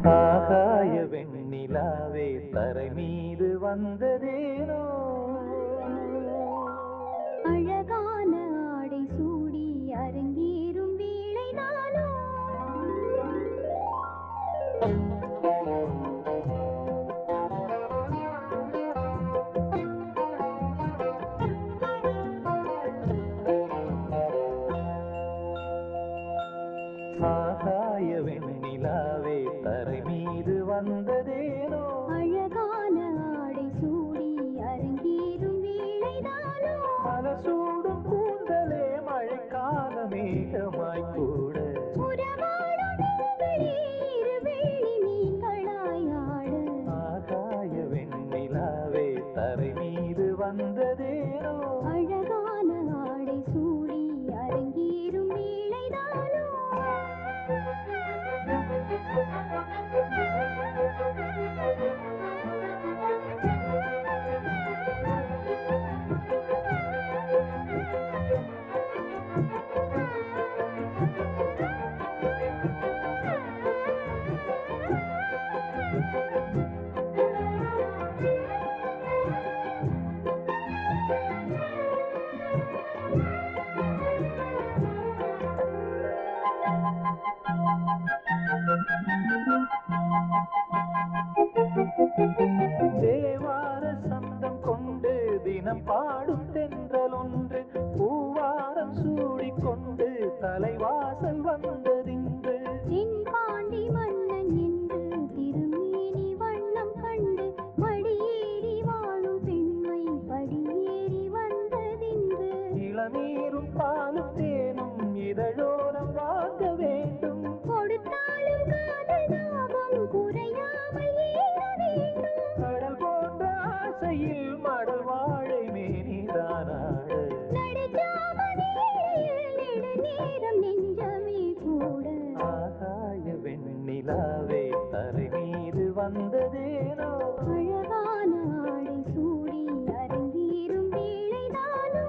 ஆகாய வெண்ணிலாவே தரை மீது வந்ததேனோ அழகான ஆடை சூடி அரங்கேறும் வேளைதானோ ஆகாய வெண்ணிலாவே தரை மீது வந்ததேனோ அழகான ஆடை சூடி அரங்கேறும் வேளைதானோ மலசூடும் கூந்தலே மழைக்கால மேகமாய் கூட உறவாடும் நீங்களே இரு வெள்ளி மீன்களாய் ஆட ஆகாய வெண்ணிலாவே தரை மீது வந்ததேனோ அழகான ஆடை சூடி அரங்கேறும் வேளைதானோ தேவார சந்தம் கொண்டு தினம் பாடும் தென்றல் ஒன்று பூவாரம் சூடிக்கொண்டு தலைவாசல் வந்ததின்று தென்பாண்டி மன்னன் என்று திருமேனி வண்ணம் கண்டு மடியேறி வாழும் பெண்மை படியேறி வந்ததின்று இளநீரும் பாலும் தேனும் இதழோரம் வாங்க வேண்டும் கொடுத்தாலும் காதல் தாபம் குறையாமல் ஏற வேண்டும் கடல் போன்ற ஆசையில் மடல் வாழை மேனிதானாடு நடுஜாமணியில் நெடுநேரம் நெஞ்சமே கூட ஆகாய வெண்ணிலாவே தரை மீது வந்ததேனோ அழகான ஆடை சூடி அரங்கேறும் வேளைதானோ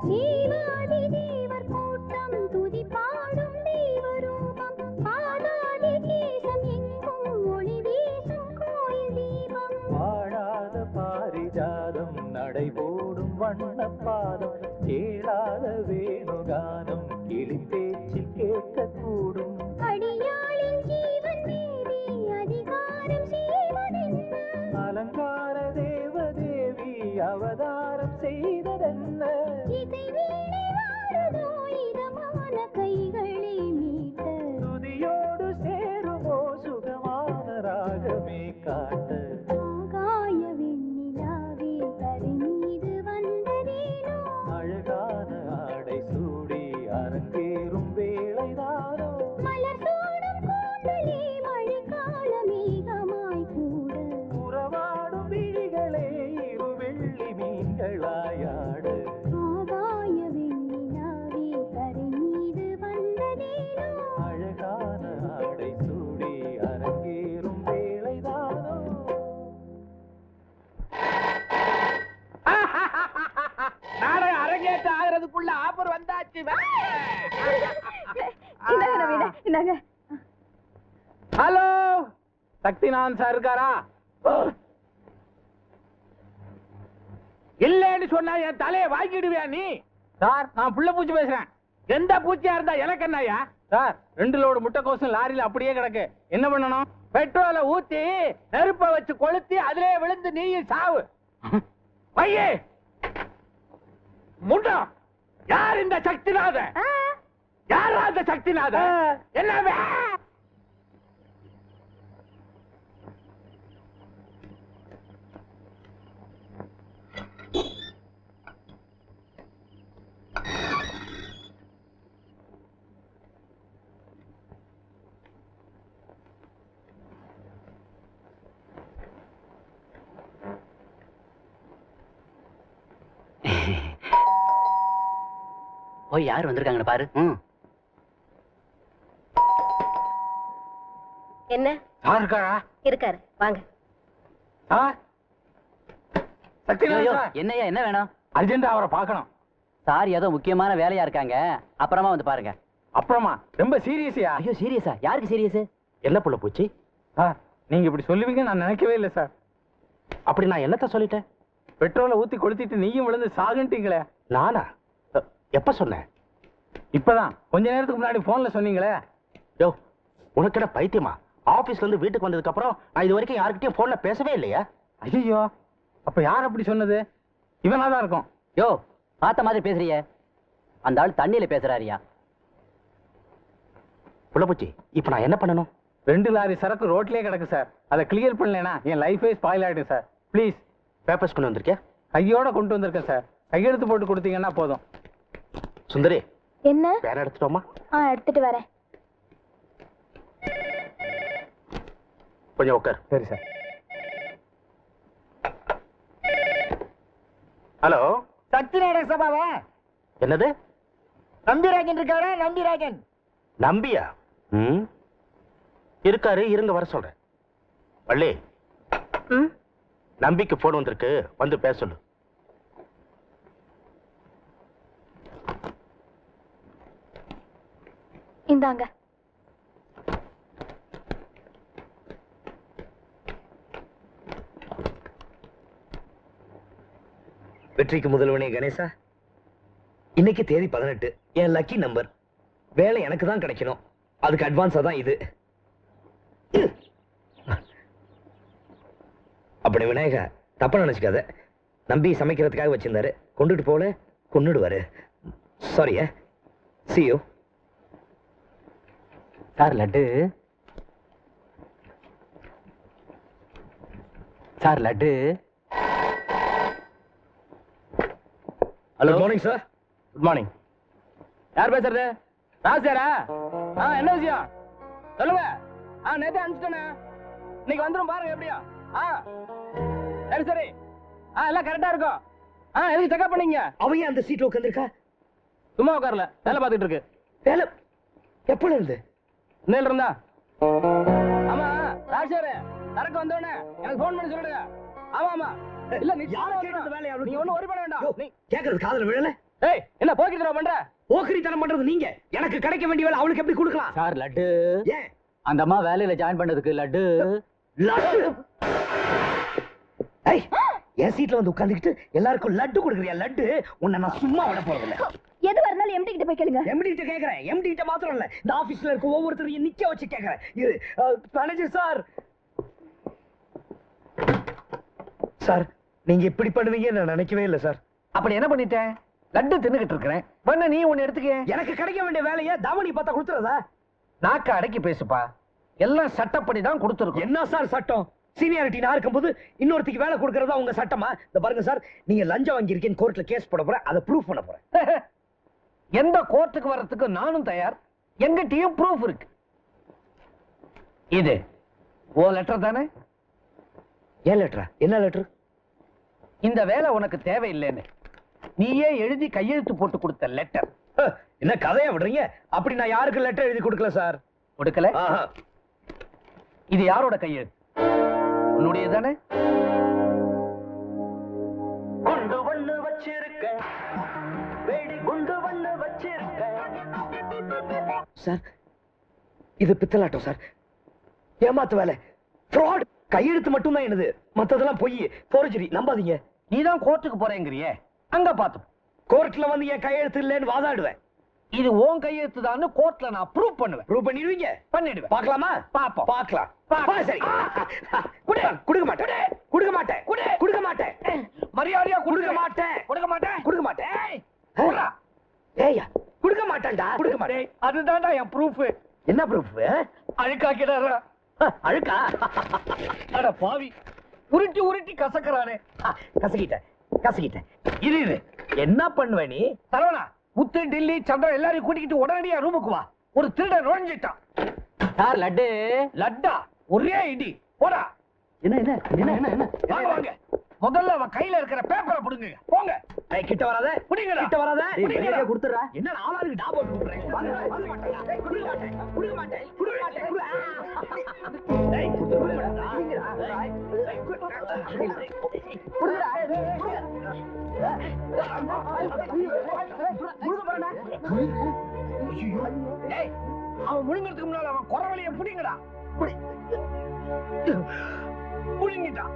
தேவாதி தேவர் கூட்டம் துதி பாடும் தெய்வரூபம் பாதாதி கேசம் எங்கும் ஒளி வீசும் கோயில் தீபம் வாழாத பாரிஜாதம் நடைபோடும் வண்ணப்பாதம் கேளாத வேணுகானம் கிளி பேச்சில் கேட்கக்கூடும் அடியாளின் ஜீவன் மீறி அதிகாரம் செய்வதென்ன அலங்கார தேவதேவி அவதாரம் செய்ததென்ன இசை வீணை வாழுதோ இதமான கைகளை மீட்ட துதியோடு சேருமோ சுகமான ராகமே காட்ட ஆகாய வெண்ணிலாவே தரை மீது வந்ததேனோ அழகான ஆடை சூடி அரங்கேறும் வேளைதானோ மலர் சூடும் கூந்தலே மழைக்கால மேகமாய் கூட உறவாடும் விழிகளே இரு வெள்ளி மீன்களாயாடு ஆகாய வெண்ணிலாவே தரை மீது வந்ததேனோ அழகான ஆடை சூடி அரங்கேறும் வேளைதானோ நாடகம் அரங்கேற்ற ஆகிறதுக்குள்ள ஆஃபர் வந்தாச்சு ஹலோ சக்திநாதன் சார் இருக்காரா இல்லன்னு சொன்னா என் தலையை வாங்கிடுவியா நீ சார் நான் புள்ள பூச்சி பேசுறேன் எந்த பூச்சியா இருந்தா எனக்கு என்னயா சார் 2 லோடு முட்டைக்கோசும் லாரியில அப்படியே கிடக்கு என்ன பண்ணணும் பெட்ரோலை ஊத்தி நெருப்ப வச்சு கொளுத்தி அதிலே விழுந்து நீயும் சாவு பையே முண்டா யார் இந்த சக்திநாதன் யாரா இந்த சக்திநாதன் என்ன போய் யார் வந்திருக்காங்கன்னு பாரு. என்ன யார் இருக்காரா? இருக்காரு, வாங்க. என்னையா என்ன வேணும்? அர்ஜென்டா அவரை பார்க்கணும். சார் ஏதோ முக்கியமான வேலையா இருக்காங்க, அப்புறமா வந்து பாருங்க. அப்புறமா? ரொம்ப சீரியஸா? ஐயோ சீரியஸா? யாருக்கு சீரியஸ்? என்ன புள்ள பூச்சி? சார் நீங்க இப்படி சொல்லுவீங்க நான் நினைக்கவே இல்லை சார். அப்படி நான் என்னத்த சொல்லிட்டேன்? பெட்ரோலை ஊத்தி கொளுத்திட்டு நீயும் விழுந்து சாகுன்ட்டீங்களே. நானா? எப்ப சொன்னேன்? இப்பதான் கொஞ்ச நேரத்துக்கு முன்னாடி போன்ல சொன்னீங்களே. யோ, உனக்கு என்ன பைத்தியமா? ஆபீஸ்ல இருந்து வீட்டுக்கு வந்ததுக்கு அப்புறம் நான் இது வரைக்கும் யாருக்கிட்டயும் போன்ல பேசவே இல்லையா? ஐயோ, அப்ப யார் அப்படி சொன்னது? இவனாதான் இருக்கும். யோ, பார்த்த மாதிரி பேசுறிய. அந்த ஆள் தண்ணியில பேசுறாரியா? புள்ள பூச்சி, இப்ப நான் என்ன பண்ணணும்? 2 லாரி சரக்கு ரோட்லயே கிடக்கு சார். அதை கிளியர் பண்ணலனா என் லைஃபே ஸ்பாயில் ஆயிடும் சார். ப்ளீஸ். பேப்பர்ஸ் கொண்டு வந்திருக்கேன். கையோட கொண்டு வந்திருக்கேன் சார். கையெழுத்து போட்டு கொடுத்தீங்கன்னா போதும். சுந்தரி, என்ன? பேர எடுத்துட்டோமா? எடுத்துட்டு வரேன். கொஞ்சம் உட்கார். சரி சார். ஹலோ, சத்யநாராயண சபாவா? என்னது? நம்பிராஜன் இருக்காரா? நம்பிராஜன் நம்பியா? இருக்காரு, இருங்க வர சொல்றேன். வள்ளி, நம்பிக்கு போன் வந்திருக்கு, வந்து பேச சொல்லு. இந்தாங்க. வெற்றிக்கு முதல்வனே கணேசா, இன்னைக்கு தேதி 18. என் லக்கி நம்பர். வேலை எனக்கு தான் கிடைக்கணும். அதுக்கு அட்வான்ஸா தான் இது. அப்படி விநாயகா, தப்பா நினைச்சுக்காத. நம்பி சமைக்கிறதுக்காக வச்சிருந்தாரு, கொண்டுட்டு போல கொன்னுடுவாரு. சாரியா. see you. Sir laddu. Sir laddu. Hello. Good morning sir. Good morning. யார் பேசுறது? ராசியாரா? என்ன விஷயம் சொல்லுங்க. நேத்து அனுப்பிச்சிட்டேனே, இன்னைக்கு வந்துடும் பாருங்க. எப்படியா? சரி சரி. எல்லாம் கரெக்டா இருக்கும். எதுக்கு செக்அப் பண்ணீங்க? அவையே அந்த சீட்ல உட்காந்துருக்கா? சும்மா உட்காரல, வேலை பார்த்துட்டு இருக்கு. வேலை எப்பல இருந்து? இன்னையில இருந்தா. ஆமா ராசியாரு, சரக்கு வந்தோடனே எனக்கு போன் பண்ணி சொல்லுங்க. ஆமா ஆமா. இல்ல நீ யார கேட்டது வேலைய? நீ ஒண்ணும் worry பண்ண வேண்டாம். நீ கேக்குறது காதுல விழல? ஏய், என்ன போக்கிட்டு பண்ற? போக்கிரித்தனம் பண்றது நீங்க. எனக்கு கிடைக்க வேண்டிய வேலை அவளுக்கு எப்படி கொடுக்கலாம்? சார் லட்டு. ஏன் அந்த அம்மா வேலையில ஜாயின் பண்ணதுக்கு லட்டு. லட்டு? ஏய், என் சீட்ல வந்து உட்கார்ந்துக்கிட்டு எல்லாருக்கும் லட்டு கொடுக்குறியா? லட்டு உன்னை நான் சும்மா விட போறதில்ல. எது வரனாலும் எம்டி கிட்ட போய் கேளுங்க. எம்டி கிட்ட கேக்குறேன். எம்டி கிட்ட மாத்திரம் இல்ல, இந்த ஆபீஸ்ல இருக்க ஒவ்வொருத்தரையும் நிக்க வச்சு கேக்குறேன். இது மேனேஜர் சார். சார், நீங்க இப்படி பண்ணுவீங்கன்னு நான் நினைக்கவே இல்லை சார். அப்படி என்ன பண்ணிட்டேன்? லட்டு தின்னுகிட்டு இருக்கிறேன். பண்ண நீ ஒன்னு எடுத்துக்க. எனக்கு கிடைக்க வேண்டிய வேலையை தவணி பார்த்தா கொடுத்துறதா? நாக்க அடக்கி பேசுப்பா. எல்லாம் சட்டப்படி தான் கொடுத்துருக்கோம். என்ன சார் சட்டம்? சீனியாரிட்டி நான் இருக்கும்போது இன்னொருத்திக்கு வேலை கொடுக்கறதா உங்க சட்டமா? இந்த பாருங்க சார், நீங்க லஞ்சம் வாங்கி இருக்கீங்க, கோர்ட்ல கேஸ் போட போறேன், அதை ப்ரூஃப் பண்ண போறேன். எந்த கோர்ட்டுக்கு வர்றதுக்கு நானும் தயார். எங்கிட்டயும் ப்ரூஃப் இருக்கு. இது ஓ லெட்டர் தானே? ஏன் லெட்டரா? என்ன லெட்டர்? இந்த வேலை உனக்கு தேவையில்லைன்னு நீயே எழுதி கையெழுத்து போட்டு கொடுத்த லெட்டர். என்ன கதையா விடுறீங்க? அப்படி நான் யாருக்கு லெட்டர் எழுதி கொடுக்கல சார். கொடுக்கல? இது யாரோட கையெழுத்து? உன்னுடைய தானே? குண்டு ஒண்ணு வச்சிருக்க, வெடி குண்டு ஒண்ணு வச்சிருக்க. சார், இது பித்தலாட்டம் சார். ஏமாத்து வேலை, ஃப்ராட். கையெழுத்து மட்டும் தான் என்னது, மத்ததெல்லாம் பொய், போர்ஜரி. நம்பாதீங்க. நீதான் கோர்ட்டுக்கு போறேங்கிறியே, அங்க பாத்து. கோர்ட்ல வந்து என் கையெழுத்து இல்லைன்னு வாதாடுவேன். இது உன் கையெழுத்து தான் கோர்ட்ல நான் ப்ரூவ் பண்ணுவேன். ப்ரூவ் பண்ணிடுவீங்க? பண்ணிடுவேன். பார்க்கலாமா? பாப்போம். பார்க்கலாம். சரி. கொடுக்க மாட்டேன். கொடுக்க மாட்டேன். கொடுக்க மாட்டேன். மரியாதையா கொடுக்க மாட்டேன். கொடுக்க மாட்டேன். கொடுக்க மாட்டேன். போடா. ஏய்யா, கொடுக்க மாட்டேன்டா. கொடுக்க மாட்டேன். அதுதான்டா என் ப்ரூஃப். என்ன ப்ரூஃப்? அழுக்காக்கிடாரா? அழுக்கா? அட பாவி, உருட்டி உருட்டி கசக்கறானே. கசக்கிட்டேன். இது என்ன பண்ணுவ நீ? சரவணா, முத்து, டில்லி, சந்திரன் எல்லாரையும் கூட்டிக்கிட்டு உடனடியா ரூமுக்கு வா. ஒரு திருடன் நுழைஞ்சிட்டான். சார் லட்டு. லட்டா? ஒரே இடி. போடா. என்ன வாங்க வாங்க. முதல்ல அவன் கையில இருக்கிற பேப்பரை புடுங்க. போங்க. கிட்ட வராத. புடிங்கடா. கிட்ட வராத. மரியாதையா கொடுத்துறா. என்ன ஆளாருக்கு டா போட்டு விடுறேன். வாங்க மாட்டேன். குடுக்க மாட்டேன். குடுக்க மாட்டேன். குடுக்க மாட்டேன். டேய் குடுங்கடா. அவன் முழுங்கிறதுக்கு முன்னால அவன் குறவழிய புடிங்கடா. புடிங்கிட்டான்.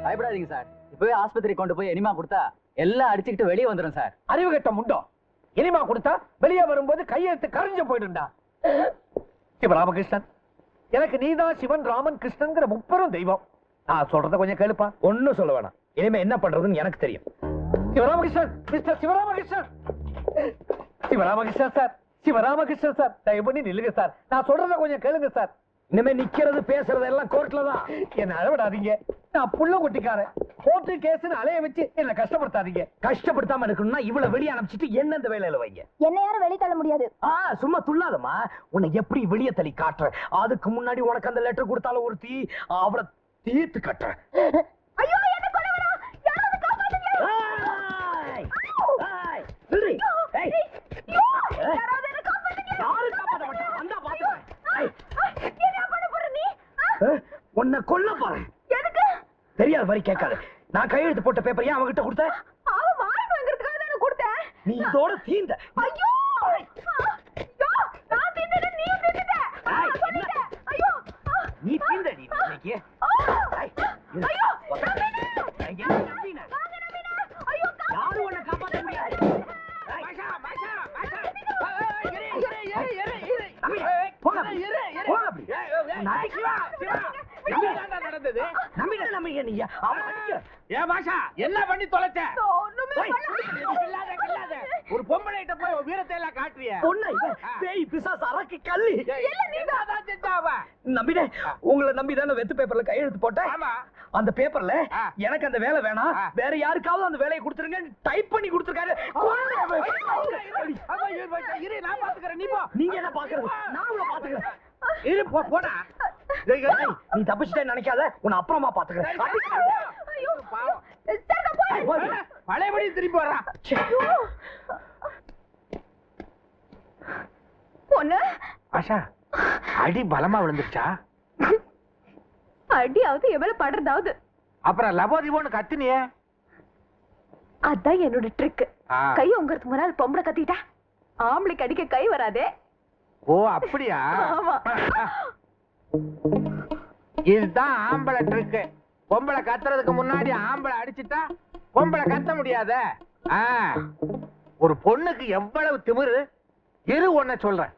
பயப்படாதீங்க சார். இப்பவே ஆஸ்பத்திரி கொண்டு போய் எனிமா கொடுத்தா எல்லாம் அடிச்சுக்கிட்டு வெளியே வந்துடும் சார். அறிவு கட்ட முண்டோ. இனிமா கொடுத்தா வெளியே வரும்போது கையெழுத்து கரைஞ்சு போயிடுண்டா. சிவராமகிருஷ்ணன், எனக்கு நீதான் சிவன் ராமன் கிருஷ்ணன்ங்கிற முப்பெரும் தெய்வம். நான் சொல்றத கொஞ்சம் கேளுப்பா. ஒன்னும் சொல்ல வேணாம். இனிமே என்ன பண்றதுன்னு எனக்கு தெரியும். Sivaramakrishnan, mister Sivaramakrishnan. Sivaramakrishnan sir, Sivaramakrishnan sir, தயவு பண்ணி நில்லுங்க சார். நான் சொல்றத கொஞ்சம் கேளுங்க சார். இனிமே நிக்கிறது பேசுறது எல்லாம் கோர்ட்ல தான். என்ன அழவிடாதீங்க. நான் புள்ள குட்டிக்காரன். கோர்ட்டு கேஸ்னு அலைய வச்சு என்ன கஷ்டப்படுத்தாதீங்க. கஷ்டப்படுத்தாம இருக்கணும்னா இவ்வளவு வெளியே அனுப்பிச்சிட்டு என்ன இந்த வேலையில வைங்க. என்ன யாரும் வெளியே தள்ள முடியாது. சும்மா துள்ளாதம்மா. உன்னை எப்படி வெளியே தள்ளி காட்டுறேன். அதுக்கு முன்னாடி உனக்கு அந்த லெட்டர் கொடுத்தாலும் ஒரு அவளை தீர்த்து கட்டுறேன். ஐயோ என்ன கொலை வேணும். யாராவது காப்பாத்துங்க. யாராவது என்ன காப்பாத்துங்க. யாரு காப்பாத்த மாட்டா. வந்தா பாத்துறேன். என்ன பண்ண போற நீ? உன்னை கொல்ல பாரு. எதுக்கு? தெரியாத மாதிரி கேட்காத. நான் கையெழுத்து போட்ட பேப்பர் ஏன் அவகிட்ட கொடுத்த? அவன் வாய் வாங்குறதுக்காக தான் கொடுத்தேன். நீ இதோட தீந்த. ஐயோ ஐயோ நான் தீந்தேன். நீ தீந்துட்ட. ஐயோ நீ தீந்த. நீ இன்னைக்கு ஐயோ நம்பினா. ஐயோ யாரு உன்னை காப்பாத்த முடியாது. என்ன பண்ணி தொலைச்ச? ஒண்ணுமே பண்ணல. ஒரு பொம்பளை கிட்ட போய் வீரத்தை எல்லாம் காட்டுறிய? நம்பினே உங்களை நம்பிதானே வெத்து பேப்பர்ல கையெழுத்து போட்டேன். அந்த பேப்பர்ல எனக்கு அந்த வேலை வேணாம், வேற யாருக்காவது அந்த வேலையை கொடுத்துருங்க டைப் பண்ணி கொடுத்துருக்காரு. நீங்க என்ன பாக்குறது? நான் உங்களை பாத்துக்கிறேன். போடா. நீ தப்பிச்சுட்டே நினைக்காத. உன்னை அப்புறமா பாத்துக்கிறேன். பழையபடி திரும்பி வர்றான். பொண்ணு ஆஷா, அடி பலமா விழுந்துருச்சா? அடியாவது எவ்வளவு படுறதாவது. அப்புறம் லபோதிபோன்னு கத்துனியே. அதான் என்னோட ட்ரிக். கை உங்கிறதுக்கு முன்னாடி பொம்பளை கத்திட்டா ஆம்பளைக்கு அடிக்க கை வராதே. ஓ அப்படியா? இதுதான் ஆம்பளை ட்ரிக். பொம்பளை கத்துறதுக்கு முன்னாடி ஆம்பளை அடிச்சுட்டா பொம்பளை கத்த முடியாத. ஒரு பொண்ணுக்கு எவ்வளவு திமிரு. இரு ஒன்ன சொல்றேன்.